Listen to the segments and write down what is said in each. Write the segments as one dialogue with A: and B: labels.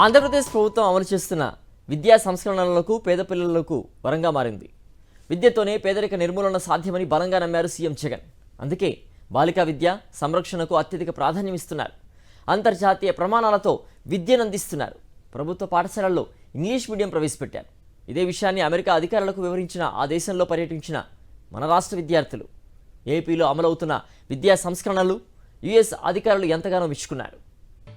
A: ఆంధ్రప్రదేశ్ ప్రభుత్వం అమలు చేస్తున్న విద్యా సంస్కరణలకు పేద పిల్లలకు వరంగా మారింది. విద్యతోనే పేదరిక నిర్మూలన సాధ్యమని బలంగా నమ్మారు సీఎం జగన్. అందుకే బాలికా విద్య సంరక్షణకు అత్యధిక ప్రాధాన్యం ఇస్తున్నారు. అంతర్జాతీయ ప్రమాణాలతో విద్యను అందిస్తున్నారు. ప్రభుత్వ పాఠశాలల్లో ఇంగ్లీష్ మీడియం ప్రవేశపెట్టారు. ఇదే విషయాన్ని అమెరికా అధికారులకు వివరించిన ఆ దేశంలో పర్యటించిన మన రాష్ట్ర విద్యార్థులు ఏపీలో అమలవుతున్న విద్యా సంస్కరణలు యుఎస్ అధికారులు ఎంతగానో మెచ్చుకున్నారు.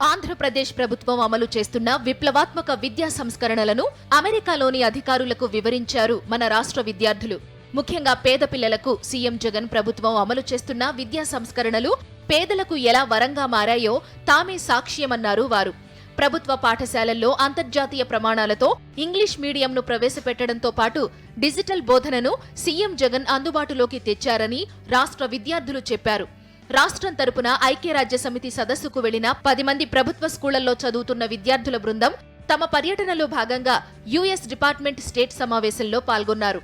B: ఆంధ్రప్రదేశ్ ప్రభుత్వం అమలు చేస్తున్న విప్లవాత్మక విద్యా సంస్కరణలను అమెరికాలోని అధికారులకు వివరించారు మన రాష్ట్ర విద్యార్థులు. ముఖ్యంగా పేద పిల్లలకు సీఎం జగన్ ప్రభుత్వం అమలు చేస్తున్న విద్యా సంస్కరణలు పేదలకు ఎలా వరంగా మారాయో తామే సాక్ష్యమన్నారు వారు. ప్రభుత్వ పాఠశాలల్లో అంతర్జాతీయ ప్రమాణాలతో ఇంగ్లీష్ మీడియంను ప్రవేశపెట్టడంతో పాటు డిజిటల్ బోధనను సీఎం జగన్ అందుబాటులోకి తెచ్చారని రాష్ట్ర విద్యార్థులు చెప్పారు. రాష్ట్రం తరపున ఐక్యరాజ్య సమితి సదస్సుకు వెళ్లిన 10 మంది ప్రభుత్వ స్కూళ్లలో చదువుతున్న విద్యార్థుల బృందం తమ పర్యటనలో భాగంగా యుఎస్ డిపార్ట్మెంట్ స్టేట్ సమావేశంలో పాల్గొన్నారు.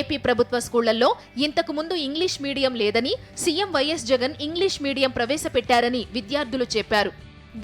B: ఏపీ ప్రభుత్వ స్కూళ్లలో ఇంతకు ముందు ఇంగ్లీష్ మీడియం లేదని CM YS Jagan English medium ప్రవేశపెట్టారని విద్యార్థులు చెప్పారు.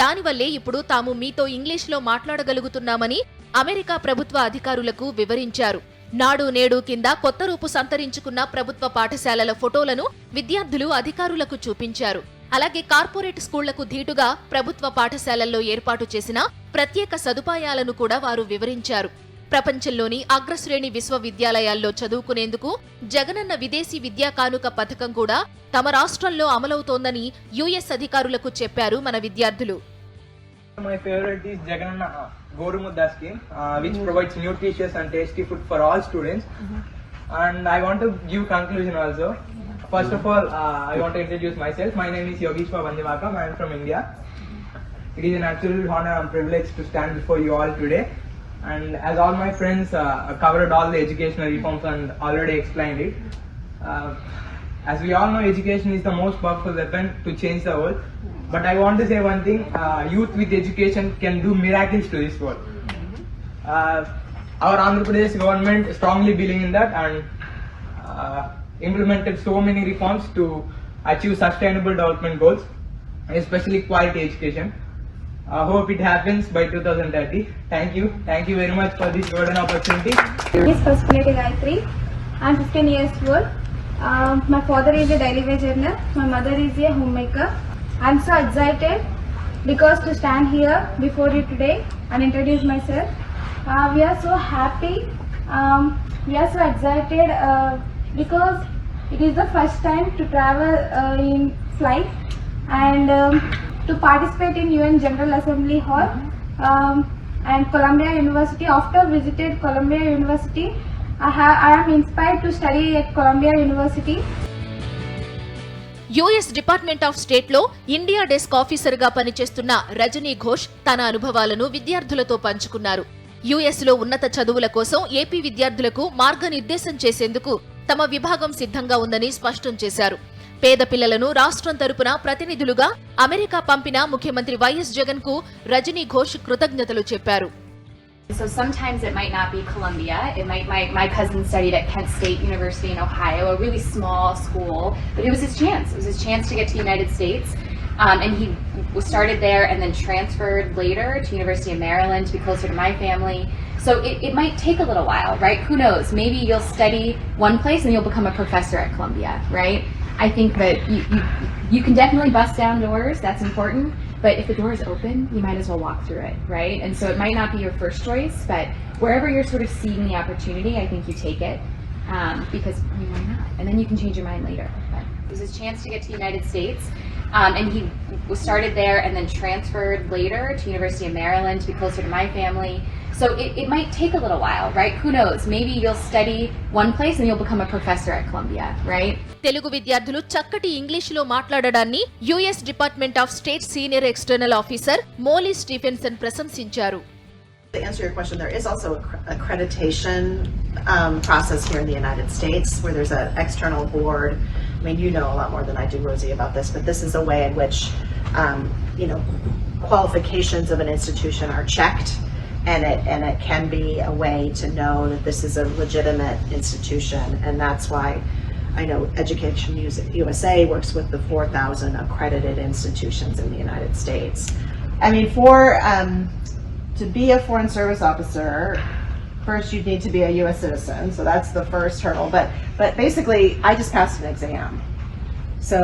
B: దానివల్లే ఇప్పుడు తాము మీతో ఇంగ్లీష్లో మాట్లాడగలుగుతున్నామని అమెరికా ప్రభుత్వ అధికారులకు వివరించారు. నాడు నేడు కింద కొత్త రూపు సంతరించుకున్న ప్రభుత్వ పాఠశాలల ఫోటోలను విద్యార్థులు అధికారులకు చూపించారు. అలాగే కార్పొరేట్ స్కూళ్లకు ధీటుగా ప్రభుత్వ పాఠశాలల్లో ఏర్పాటు చేసిన ప్రత్యేక సదుపాయాలను కూడా వారు వివరించారు. ప్రపంచంలోని అగ్రశ్రేణి విశ్వవిద్యాలయాల్లో చదువుకునేందుకు జగనన్న విదేశీ విద్యా కానుక పథకం కూడా తమ రాష్ట్రంలో అమలవుతోందని యుఎస్ అధికారులకు చెప్పారు మన విద్యార్థులు.
C: My favorite is Jaganna Gorumudda scheme, which provides nutritious and tasty food for all students. And I want to give conclusion also. First of all, I want to introduce myself. My name is Yogeshwar Vandivakam. I am from India. It is an absolute honor and privilege to stand before you all today. And as all my friends covered all the educational reforms and already explained it, as we all know, education is the most powerful weapon to change the world. But I want to say one thing, youth with education can do miracles to this world. Our Andhra Pradesh government strongly believes in that and implemented so many reforms to achieve sustainable development goals, especially quality education. I hope it happens by 2030. Thank you. Thank you very much for this golden opportunity.
D: My name is Sakshi TV. I am 15 years old. My father is a daily wage earner. My mother is a homemaker. I am so excited because to stand here before you today and introduce myself. We are so happy. We are so excited because it is the first time to travel in flight and to participate in UN General Assembly Hall and Columbia University. After visited Columbia University, I am inspired to study at Columbia University.
B: US department of state లో India desk officer గా పనిచేస్తున్న రజనీ ఘోష్ తన అనుభవాలను విద్యార్థులతో పంచుకున్నారు. US లో ఉన్నత చదువుల కోసం ఏపీ విద్యార్థులకు మార్గనిర్దేశం చేసేందుకు తమ విభాగం సిద్ధంగా ఉందని స్పష్టం చేశారు. పేద పిల్లలను రాష్ట్రం తరపున ప్రతినిధులుగా అమెరికా పంపిన ముఖ్యమంత్రి వైఎస్ జగన్ కు రజనీ ఘోష్ కృతజ్ఞతలు చెప్పారు.
E: So sometimes it might not be Columbia. It might my cousin studied at Kent State University in Ohio, a really small school, but it was his chance. It was his chance to get to the United States, and he started there and then transferred later to University of Maryland to be closer to my family. So it might take a little while, right? Who knows? Maybe you'll study one place and you'll become a professor at Columbia, right? I think that you can definitely bust down doors. That's important. But if the door is open, you might as well walk through it, right? And so it might not be your first choice, but wherever you're sort of seeing the opportunity, I think you take it because why not? And then you can change your mind later. But it was his chance to get to the United States, and he started there and then transferred later to University of Maryland to be closer to my family. So it might take a little while, right? Who knows? Maybe you'll study one place and you'll become a professor at Columbia, right?
B: Telugu విద్యార్థులు చక్కటి ఇంగ్లీష్లో మాట్లాడడాన్ని US department of state senior external officer Molly Stephenson ప్రశంసించారు.
F: To answer your question, there is also an accreditation process here in the United States where there's an external board. I mean, you know a lot more than I do, Rosie, about this, but this is a way in which, qualifications of an institution are checked. And it can be a way to know that this is a legitimate institution, and that's why I know Education USA works with the 4,000 accredited institutions in the United States. I mean, to be a foreign service officer, first you need to be a U.S. citizen, so that's the first hurdle. But basically, I just passed an exam. So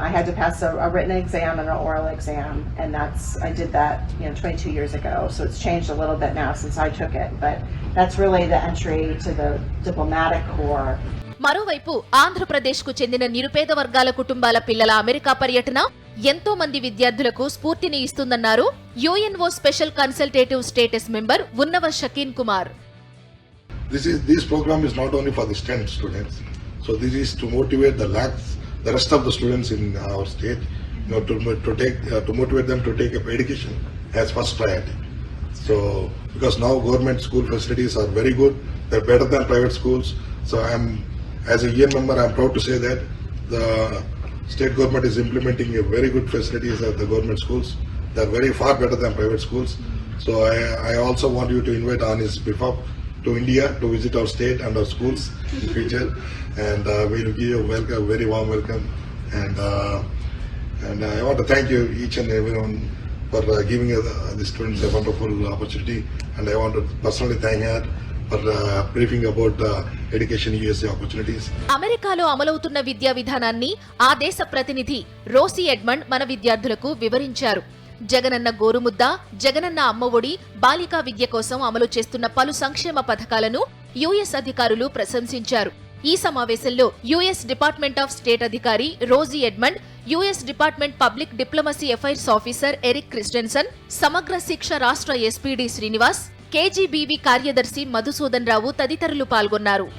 F: I had to pass a written exam and an oral exam, and I did that 22 years ago. So it's changed a little bit now since I took it, but that's really the entry to the diplomatic corps.
B: మరోవైపు ఆంధ్రప్రదేశ్కు చెందిన నిరుపేద వర్గాల కుటుంబాల పిల్లల America పర్యటన ఎంతో మంది విద్యార్థులకు స్ఫూర్తిని ఇస్తుందన్నారు UNO special consultative status member Unnava Shakeen Kumar.
G: This program is not only for the STEM students, so this is to motivate the rest of the students in our state, to motivate them to take up education as first priority. So because now government school facilities are very good, they're better than private schools. So as a UN member, I'm proud to say that the state government is implementing a very good facilities at the government schools. They're very far better than private schools. So I also want you to invite on his behalf to India to visit our state and our schools in future, and we'll give you a very warm welcome. And I want to thank you each and everyone for giving the students a wonderful opportunity, and I want to personally thank her for briefing about education USA opportunities.
B: అమెరికాలో అమలవుతున్న విద్యా విధానాన్ని ఆ దేశ ప్రతినిధి Rosie Edmund మన విద్యార్థులకు వివరించారు. జగనన్న గోరుముద్ద, జగనన్న అమ్మఒడి, బాలికా విద్య కోసం అమలు చేస్తున్న పలు సంక్షేమ పథకాలను యుఎస్ అధికారులు ప్రశంసించారు. ఈ సమావేశంలో యుఎస్ డిపార్ట్మెంట్ ఆఫ్ స్టేట్ అధికారి Rosie Edmund, US department public diplomacy affairs officer Eric Christensen, Samagra Shiksha రాష్ట్ర ఎస్పీడీ శ్రీనివాస్, కేజీబీవీ కార్యదర్శి మధుసూదన్ రావు తదితరులు పాల్గొన్నారు.